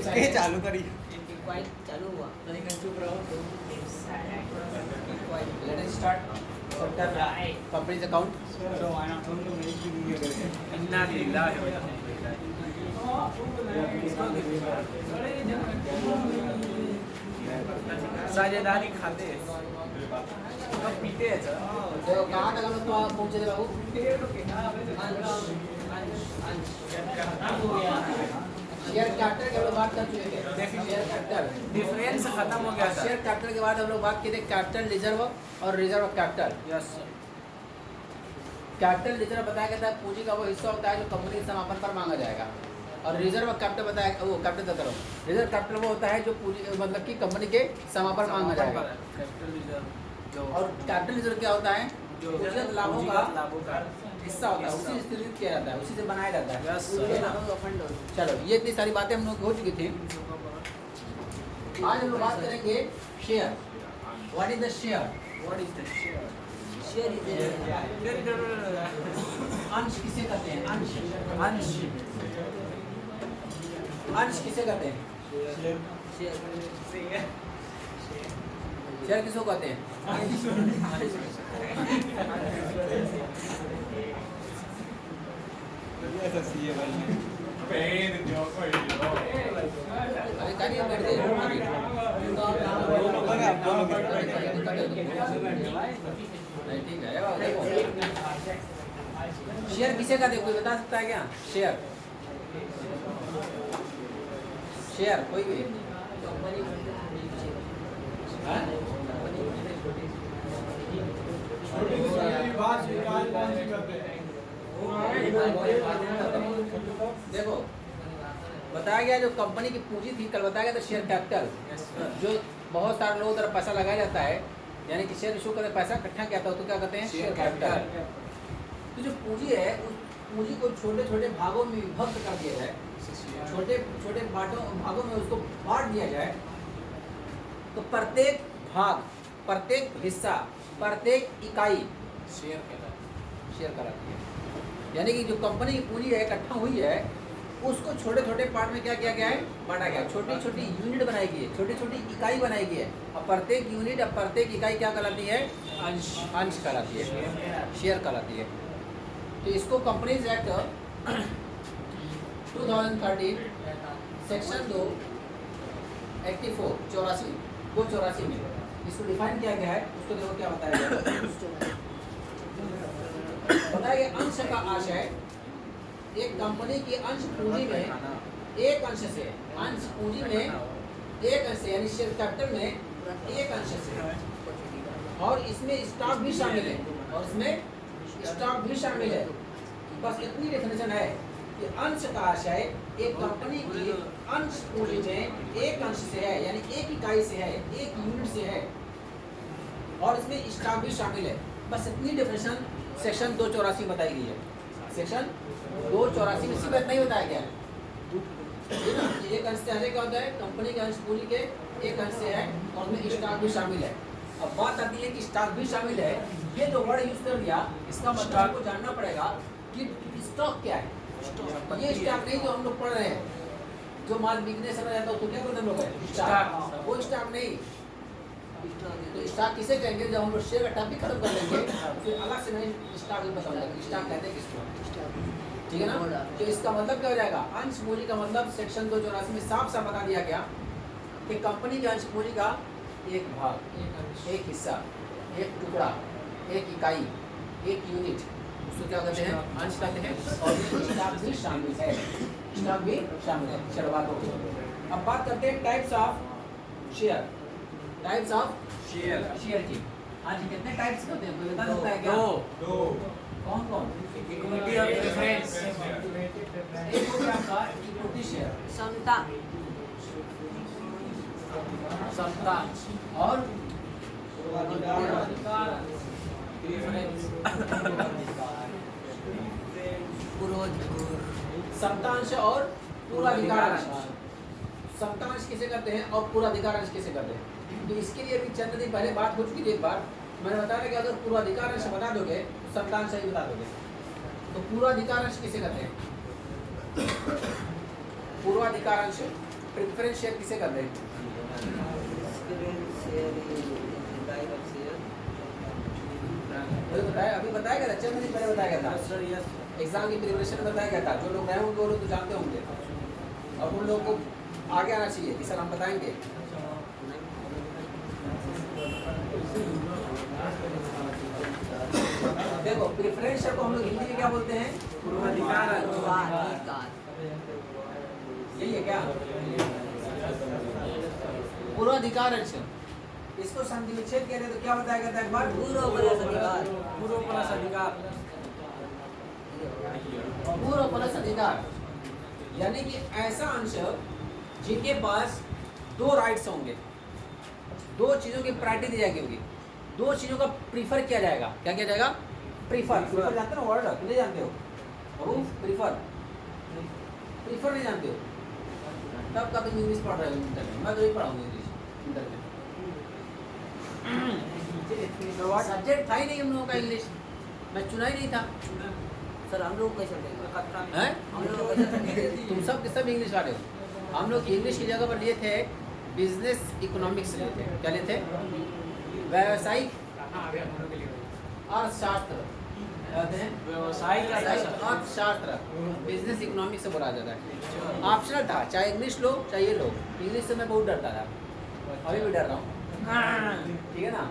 के चालू करी चालू हुआ चुप रहो let us start chapter companies account इन्ना लिल्लाहि व साझेदारी खाते अब पीते हैं सर तो कहाँ तक हम लोग पहुँचे थे बाबू शेयर कैपिटल के हम लोग बात कर चुके थे शेयर कैपिटल डिफरेंस खत्म हो गया था शेयर कैपिटल के बाद हम लोग बात किए थे कैपिटल रिजर्व और reserve capital yes capital reserve बताया गया था पूंजी का वो हिस्सा होता है जो कंपनी के समापन पर मांगा जाएगा और रिजर्व कैपिटल बताया वो कैपिटल का करो रिजर्व कैपिटल वो होता है जो पूंजी मतलब कि कंपनी के समापन पर मांगा जाएगा कैपिटल रिजर्व जो और कैपिटल रिजर्व क्या होता है जो पूंजीगत लाभों का हिस्सा होता है उसी से स्थिरित किया जाता है उसी से बनाया जाता है Yes, sir. चलो ये इतनी सारी बातें हम लोग हो चुकी थी आज हम लोग बात करेंगे share what is the share what is the share share is अंश किसे कहते हैं अंश अंश अंश किसे कहते हैं शेयर किसको कहते हैं अरे करिए बैठ जाइए ठीक है शेयर किसे कहते हैं कोई बता सकता है क्या शेयर शेयर कोई भी हाँ? देखो बताया गया जो कंपनी की पूंजी थी कल बताया गया था शेयर कैपिटल जो बहुत सारे लोगों द्वारा पैसा लगाया जाता है यानी कि शेयर इशू करके पैसा इकट्ठा किया था तो क्या कहते हैं शेयर कैपिटल तो जो पूंजी है उस पूंजी को छोटे छोटे भागों में विभक्त कर दिया जाए छोटे छोटे भागों में उसको बांट दिया जाए तो प्रत्येक भाग प्रत्येक हिस्सा प्रत्येक इकाई शेयर कहलाती है यानी कि जो कंपनी की पूंजी है इकट्ठा हुई है उसको छोटे छोटे पार्ट में क्या किया गया है बांटा गया छोटी छोटी यूनिट बनाई गई है छोटी छोटी इकाई बनाई गई है और प्रत्येक यूनिट और प्रत्येक इकाई क्या कहलाती है अंश कहलाती है शेयर कहलाती है तो इसको कंपनीज एक्ट 2013 सेक्शन 284 में इसको डिफाइन किया गया है उसको देखो क्या बताया गया बताया गया अंश का आशय एक कंपनी की अंश पूंजी में एक अंश से अंश पूंजी में एक अंश से यानी शेयर कैपिटल में एक अंश से और इसमें स्टॉक भी शामिल है बस इतनी डेफिनेशन है कि अंश का आशय एक कंपनी की अंश पूंजी में एक अंश से है यानी एक इकाई से है एक यूनिट से है और इसमें स्टॉक भी शामिल है बस इतनी डेफिनेशन सेक्शन 284 बताई गई है सेक्शन 284 में सिर्फ इतना ही बताया गया है एक अंश से क्या होता है कंपनी के अंश पूंजी के एक अंश से है और उसमें स्टॉक भी शामिल है अब बात आती है कि स्टॉक भी शामिल है ये जो वर्ड यूज कर दिया इसका मतलब आपको जानना पड़ेगा कि स्टॉक क्या है ये स्टॉक नहीं जो हम लोग पढ़ रहे हैं जो माल बिकने समय जाता है तो क्या करते हैं लोग स्टॉक वो स्टॉक नहीं तो स्टॉक किसे कहेंगे जब हम लोग शेयर का टॉपिक खत्म कर लेंगे फिर अलग से मैं स्टॉक बताऊंगा स्टॉक कहते हैं किसको ठीक है ना तो इसका मतलब क्या हो जाएगा अंश पूंजी का मतलब सेक्शन 284 में साफ साफ बता दिया गया कि कंपनी के अंश पूंजी का एक भाग एक हिस्सा एक टुकड़ा एक इकाई एक यूनिट उसको क्या कहते हैं अंश कहते हैं और स्टॉक भी शामिल है चलो बात हो गई अब बात करते हैं टाइप्स ऑफ शेयर की हाँ जी कितने टाइप्स होते हैं कोई बता सकता है क्या दो कौन कौन इक्विटी और प्रेफरेंस एक हो गया आपका इक्विटी शेयर समता और समतांश और पूर्वाधिकार समतांश किसे कहते हैं और पूर्वाधिकार अंश किसे कहते हैं तो इसके लिए भी चंद दिन पहले बात हो चुकी थी एक बार मैंने बताया कि अगर पूर्वाधिकार अंश बता दोगे तो समतांश ही बता दोगे तो पूर्वाधिकार अंश किसे कहते हैं पूर्वाधिकार अंश प्रेफरेंस शेयर किसे कहते हैं? बताया, अभी बताया गया था, 6 महीने पहले बताया गया था, एग्जाम की प्रिपरेशन में बताया गया था। जो लोग नए होंगे वो लोग तो जानते होंगे, और उन लोगों को आगे आना चाहिए कि सर हम बताएंगे। देखो प्रेफरेंस शेयर को हम लोग हिंदी में क्या बोलते हैं? पूर्वाधिकार। यही है क्या? पूर्वाधिकार अंश। इसको संधि विच्छेद कह रहे तो क्या बताया गया था एक बार? पूर्व प्लस अधिकार। पूर्व प्लस अधिकार, यानी कि ऐसा अंश जिनके पास 2 राइट्स होंगे, 2 चीजों की प्रायोरिटी दी जाएगी होगी, 2 चीजों का प्रीफर किया जाएगा। क्या किया जाएगा? प्रीफर जानते हो वर्ड? नहीं जानते हो? प्रीफर नहीं जानते हो? तब का तुम इंग्लिश पढ़ रहे हो इंटर में, मैं तो ही पढ़ाऊंगा इंग्लिश इंटर में। सब्जेक्ट था ही नहीं हम लोगों का इंग्लिश, मैं चुना ही नहीं था। सर हम लोग कैसे हैं? हम लोग तुम सब इंग्लिश वाले हो। हम लोग इंग्लिश की जगह पर लिए थे बिजनेस इकोनॉमिक्स लिए थे। क्या लिए थे? व्यावसायिक अर्थशास्त्र। व्यवसायिक अर्थशास्त्र बिजनेस इकोनॉमिक्स से बोला जाता है। ऑप्शनल था, चाहे इंग्लिश लो चाहे ये लो। इंग्लिश से मैं बहुत डरता था, अभी भी डर रहा हूँ, ठीक है ना।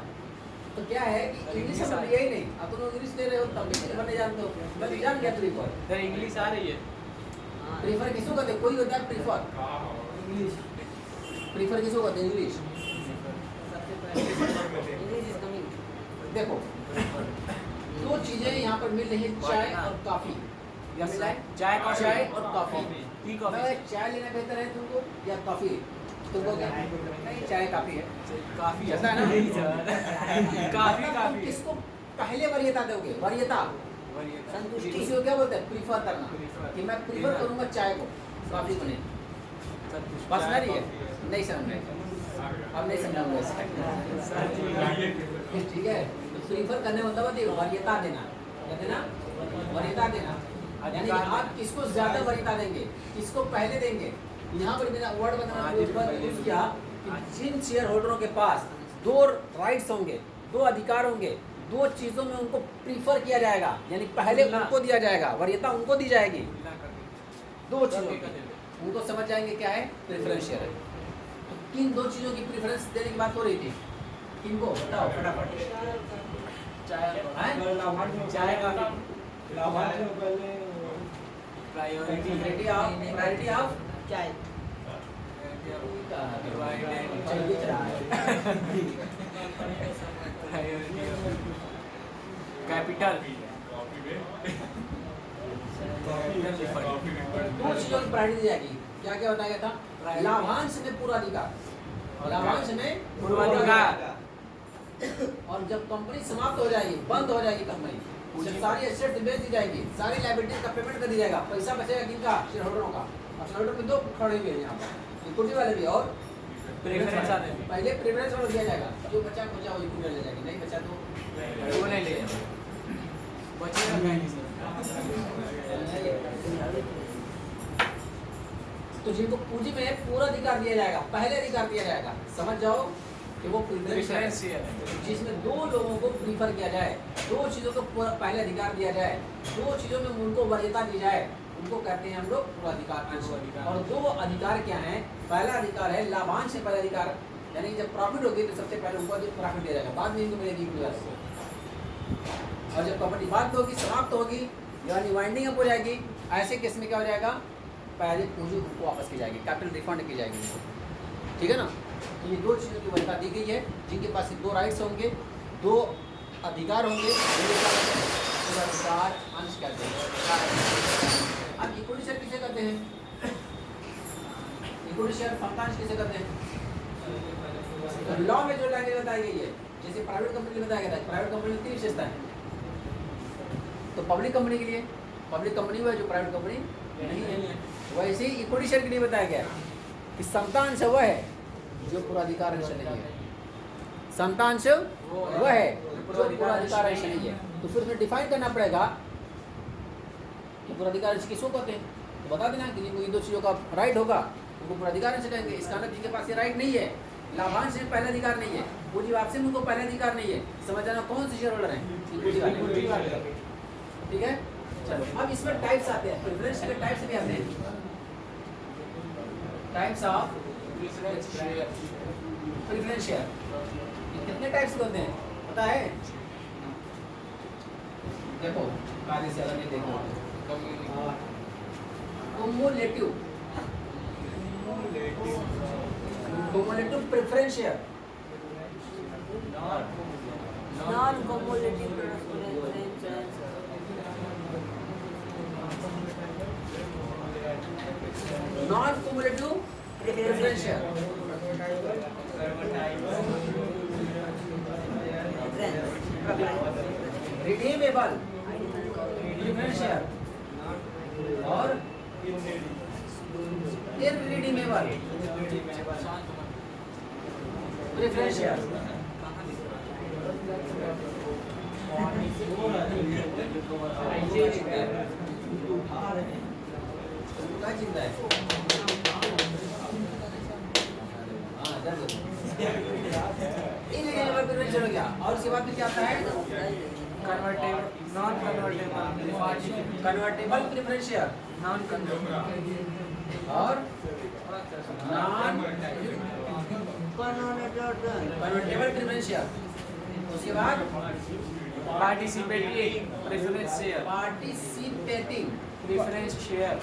तो क्या है कि इंग्लिश हम लिया ही नहीं। अब तुम इंग्लिश ले रहे हो तब भी नहीं जानते हो। मैं जान गया प्रीफर। सर इंग्लिश आ रही है। प्रीफर किसको कहते हैं? कोई होता है प्रीफर। इंग्लिश प्रीफर किसको कहते हैं? इंग्लिश। देखो 2 चीजें यहाँ पर मिल रही है, चाय और कॉफी। चाय और कॉफी। Tea coffee. चाय लेना बेहतर है तुमको या कॉफी? तुमको क्या? नहीं, चाय काफी है। काफी ऐसा है ना? काफी किसको पहले वरीयता दोगे? वरीयता संतुष्टि, इसी को क्या बोलते हैं? प्रीफर करना, कि मैं प्रीफर करूंगा चाय को, कॉफी को नहीं। बस ना रही है, नहीं समझ रहे, अब नहीं समझाऊंगा इसका, ठीक है। तो प्रीफर करने मतलब वरीयता देना। क्या देना? वरीयता देना, यानी कि आप किसको ज्यादा वरीयता देंगे, किसको पहले देंगे। यहाँ पर मेरा वर्ड बनाना यूज किया कि जिन शेयर होल्डरों के पास 2 राइट्स होंगे, 2 अधिकार होंगे, 2 चीजों में उनको प्रीफर किया जाएगा, यानी पहले उनको दिया जाएगा, वरीयता उनको दी जाएगी 2 चीजों की। उनको समझ जाएंगे क्या है प्रेफरेंस शेयर है। तो किन 2 चीजों की प्रेफरेंस देने की बात हो रही थी? किनको बताओ फटाफट? चाय प्रायोरिटी ऑफ चाय कैपिटल। 2 चीजों की प्रायोरिटी दी जाएगी। क्या क्या बताया गया था? लाभांश में पूर्वाधिकार, लाभांश में पूर्वाधिकार। और जब कंपनी समाप्त हो जाएगी, बंद हो जाएगी कंपनी, जब सारी एसेट बेच दी जाएगी, सारी लायबिलिटीज का पेमेंट कर दी जाएगा, पैसा बचेगा किनका? शेयर होल्डरों का। और शेयर होल्डर में 2 खड़े हुए हैं यहाँ पर, इक्विटी वाले भी और प्रेफरेंस वाले भी। पहले प्रेफरेंस वाला दिया जाएगा, जो बचा वो इक्विटी वाले ले जाएंगे, नहीं बचा तो वो नहीं ले बचेगा नहीं सर। तो जिनको पूंजी में पूरा अधिकार दिया जाएगा, पहले अधिकार दिया जाएगा, समझ जाओ कि वो प्रेफरेंस शेयर है, जिसमें 2 लोगों को प्रीफर किया जाए, 2 चीजों को पहले अधिकार दिया जाए, 2 चीजों में उनको वरीयता दी जाए, उनको कहते हैं हम लोग पूर्वाधिकार अंश। और 2 अधिकार क्या हैं? पहला अधिकार है लाभांश से पहला अधिकार, यानी जब प्रॉफिट होगी तो सबसे पहले उनको प्रॉफिट दिया जाएगा, बाद में इनको मिलेगी इक्विटी वाले को। और जब कंपनी बंद होगी, समाप्त होगी, यानी वाइंडिंग अप हो जाएगी, ऐसे केस में क्या हो जाएगा? पहले पूंजी उनको वापस की जाएगी, कैपिटल रिफंड की जाएगी, ठीक है ना। तो ये 2 चीज़ों की वरीयता दी गई है, जिनके पास 2 राइट्स होंगे, 2 अधिकार होंगे, पूर्वाधिकार अंश कहते हैं। अब इक्विटी शेयर किसे कहते हैं? इक्विटी शेयर फंक्शंस किसे कहते हैं? तो लॉ में जो लैंग्वेज बताई गई है, जैसे प्राइवेट कंपनी में बताया गया था, प्राइवेट कंपनी में 3 विशेषता है। तो पब्लिक कंपनी के लिए, पब्लिक कंपनी हुआ जो प्राइवेट कंपनी नहीं है, वैसे ही इक्विटी शेयर के लिए बताया गया कि समतांश वह है जो पूर्वाधिकार अंश नहीं है। समतांश वह है जो पूर्वाधिकार अंश नहीं है। तो फिर उसमें डिफाइन करना पड़ेगा कि पूर्वाधिकार अंश किसको कहते हैं। बता देना कि जिनको इन दो चीज़ों का राइट होगा उनको पूर्वाधिकार अंश कहेंगे। इसका मतलब जिनके पास ये राइट नहीं है, लाभांश में पहला अधिकार नहीं है, पूंजी वापसी में उनको पहला अधिकार नहीं है, समझ जाना कौन से शेयर होल्डर हैं, पूंजी वाले। ठीक है, चलो अब इसमें टाइप्स आते हैं, प्रेफरेंस के टाइप्स भी आते हैं। टाइप्स ऑफ प्रेफरेंस शेयर कितने टाइप्स के होते हैं पता है? देखो कार्य से अगर देखो cumulative preference share, non cumulative preference, non cumulative preference share, redeemable preference share और इररिडीमेबल प्रेफरेंस शेयर। क्या चिंता है? इररिडीमेबल प्रेफरेंस शेयर हो गया। और उसके बाद फिर क्या आता है? Convertible, non convertible, convertible preference share non convertible और नॉन कन्वर्टेबल प्रेफरेंस शेयर। उसके बाद participating preference share, participating preference share,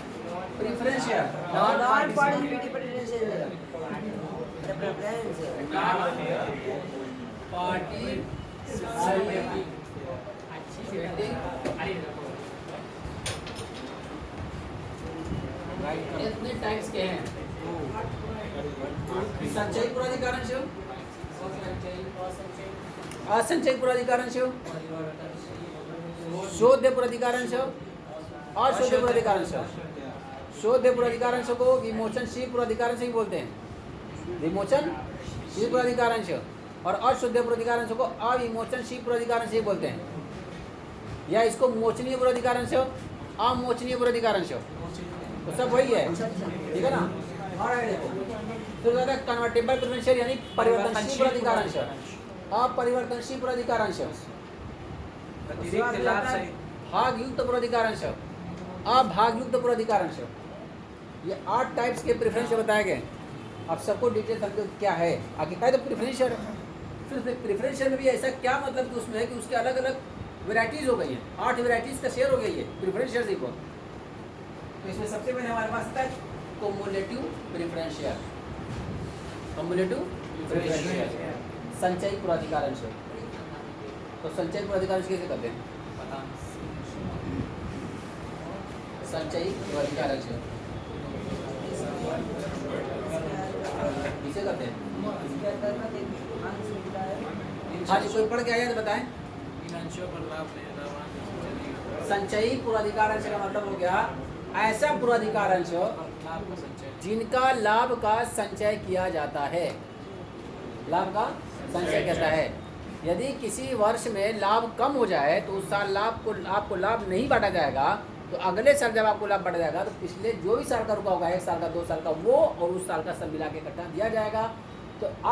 preference share, non participative preference share, इतने टाइप्स के हैं। संचयी पूर्वाधिकारांश, असंचयी पूर्वाधिकारांश, शोध्य पूर्वाधिकारांश और शोध्य पूर्वाधिकारांश। शोध्य पूर्वाधिकारांश को विमोचनशील पूर्वाधिकारांश ही बोलते हैं, विमोचनशील पूर्वाधिकारांश, और अशोध्य पूर्वाधिकारांश को अविमोचनशील पूर्वाधिकारांश ही बोलते हैं, या इसको मोचनीय पूर्वाधिकारांश, अमोचनीय पूर्वाधिकारांश, तो सब वही है। ठीक है ना? और आगे देखो फिर ज़्यादा कन्वर्टेबल प्रेफरेंस शेयर यानी परिवर्तनशील पूर्वाधिकारांश, अपरिवर्तनशील पूर्वाधिकारांश, अतिरिक्त लाभ सहित भागयुक्त पूर्वाधिकारांश, अभागयुक्त पूर्वाधिकारांश। ये 8 टाइप्स के प्रेफरेंस बताए गए। अब सबको डिटेल समझो क्या है। आगे क्या है तो प्रेफरेंस शेयर। फिर प्रेफरेंस शेयर में भी ऐसा क्या मतलब कि उसमें है कि उसके अलग अलग वेराइटीज़ हो गई हैं, 8 वेराइटीज़ का शेयर हो गई है प्रेफरेंस शेयर को। तो इसमें सबसे पहले हमारे पास आता है cumulative preference share, cumulative preference share, संचयी पूर्वाधिकारांश। तो संचयी पूर्वाधिकारांश कैसे करते हैं? संचयी पूर्वाधिकारांश किसे करते हैं? हाँ जी, कोई पढ़ के आया तो बताएं। संचयी पूर्वाधिकारांश का मतलब हो गया ऐसा पूर्वाधिकारांश जिनका लाभ का संचय किया जाता है, लाभ का संचय कहता है। यदि किसी वर्ष में लाभ कम हो जाए तो उस साल आपको लाभ नहीं बांटा जाएगा, तो अगले साल जब आपको लाभ बढ़ा जाएगा तो पिछले जो भी साल का रुका होगा, 1 साल का, 2 साल का, वो और उस साल का सब मिला के इकट्ठा दिया जाएगा। तो